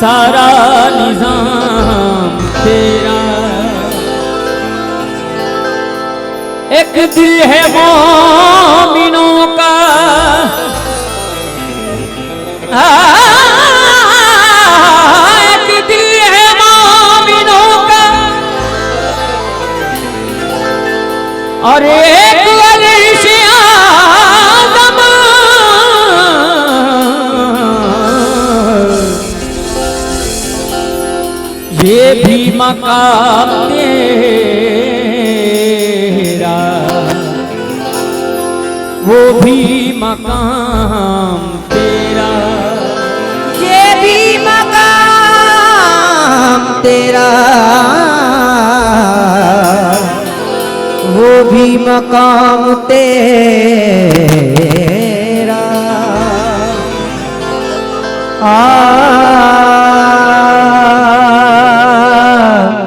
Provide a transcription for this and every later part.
सारा निजाम तेरा। एक दिल है मोमिनों का, एक दिल है मोमिनों का, और एक अर्श आज़म। ये भी मकाम तेरा, वो भी मकाम तेरा। ये भी मकाम तेरा, वो भी मकाम तेरा।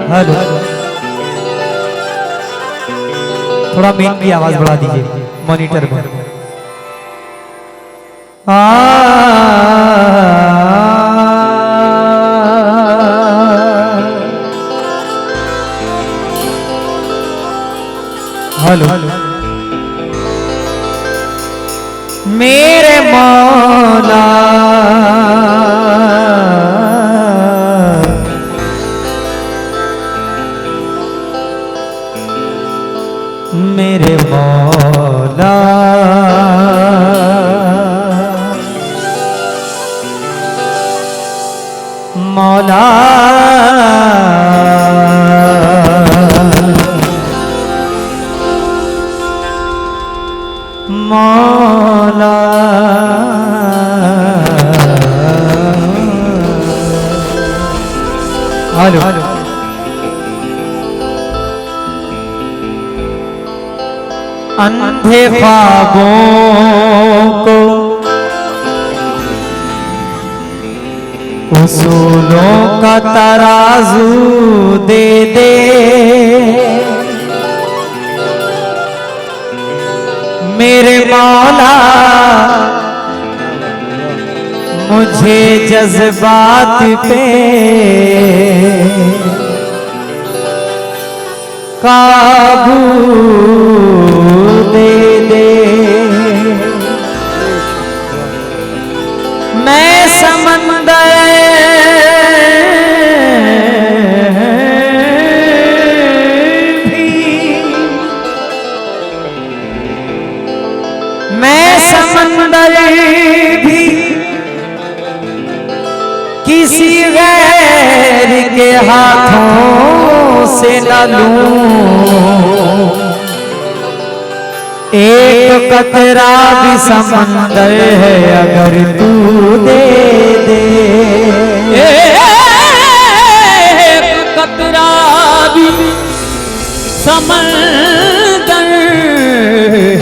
हेलो, थोड़ा मेन की आवाज बढ़ा दीजिए मॉनिटर में। हेलो, मेरे मौला मेरे मौला, मौला मौला, हेलो, अंधे ख्वाबों को उसूलों का तराजू दे दे, मेरे मौला मुझे जज्बात पे काबू दे दे। मैं समंदर भी, मैं समंदर भी किसी गैर के हाथों से न लूं, एक कतरा भी समंदर है अगर तू दे दे। एक कतरा भी समंदर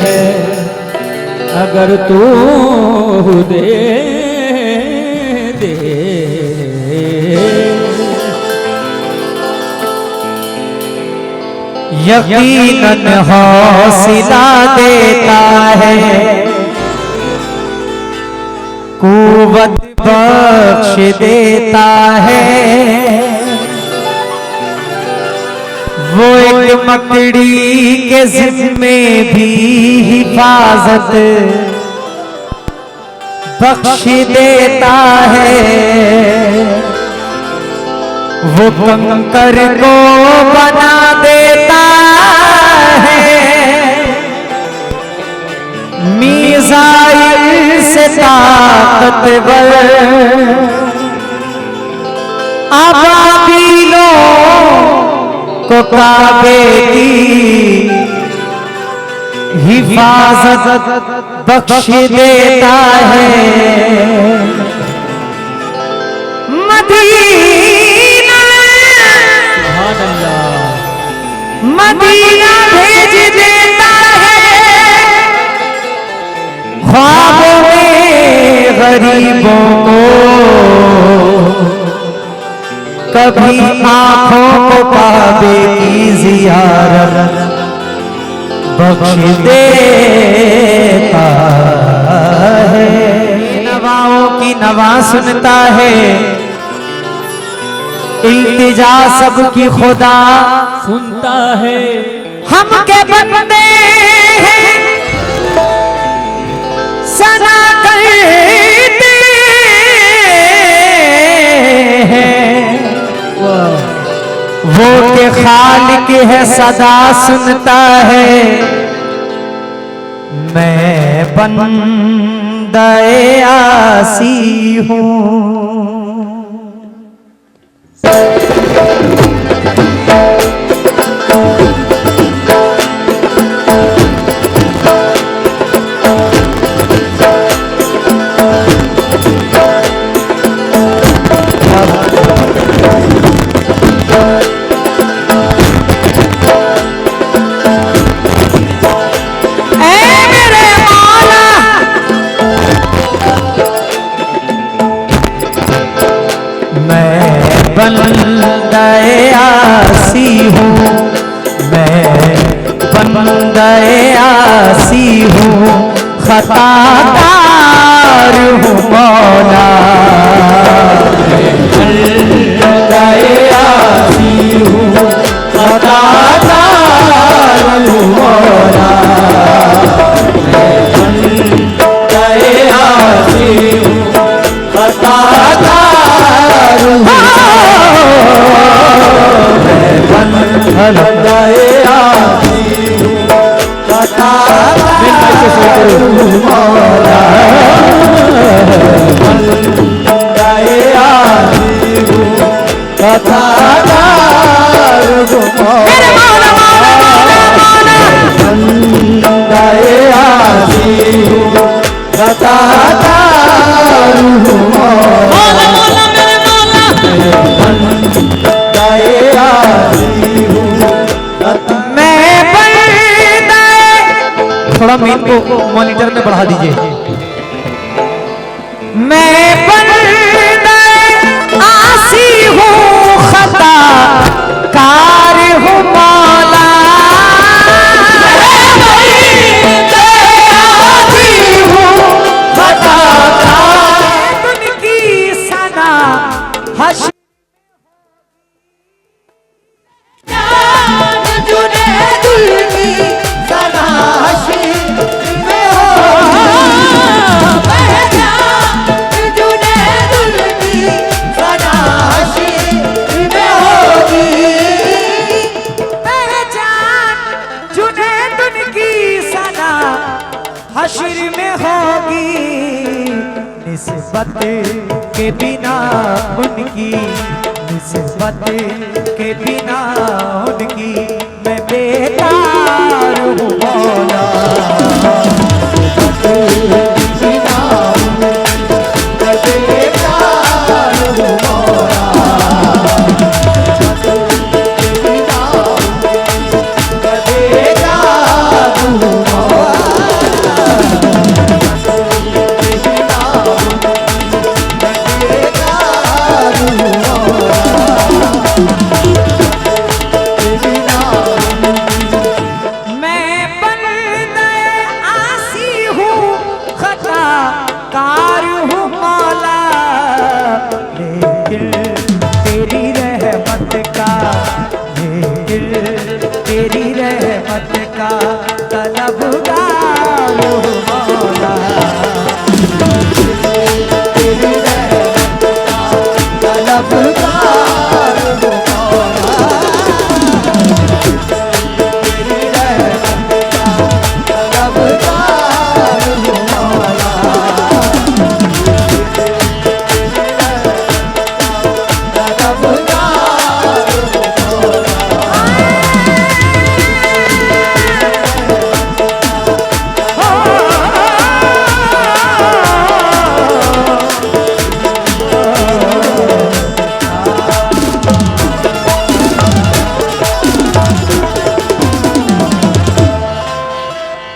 है अगर तू दे दे। यकीनन हौसला देता है, कुव्वत बख्श देता है, वो एक मकड़ी के जिम्मे भी हिफाजत बख्श देता है, वो कंकर को बना देता है, मीज़ाइल से ताकतवर अबाबीलों को काबे की हिफाजत बख्श देता है। मदीना भेज देता है, ख्वाबों में गरीबों को कभी आंखों को काबे की ज़ियारत बख्श देता है। नवाओं की नवा सुनता है, इल्तिजा सबकी खुदा सुनता है। हम के बंदे हैं सना करते हैं, वो के खालिक है सदा सुनता है। मैं बंदे आसी हूँ। बंदे आसी हूँ, मैं बंदे आसी हूँ, खताकार हूँ मौला। बंदे आसी हूँ, खताकार हूँ मौला। बंदे आसी हूँ, खताकार हूँ। थोड़ा मीन को मॉनिटर में बढ़ा दीजिए। मैं बंदे आसी हूँ, खता कार हूँ मौला। बंदे आसी हूँ, खता कार की सना हश हश्र में होगी, निस्बत के बिना उनकी, निस्बत के बिना उनकी मैं बेकार हूँ मौला। तेरी रहमत का तलबगार हूँ मौला। तेरी रहमत का तलबगार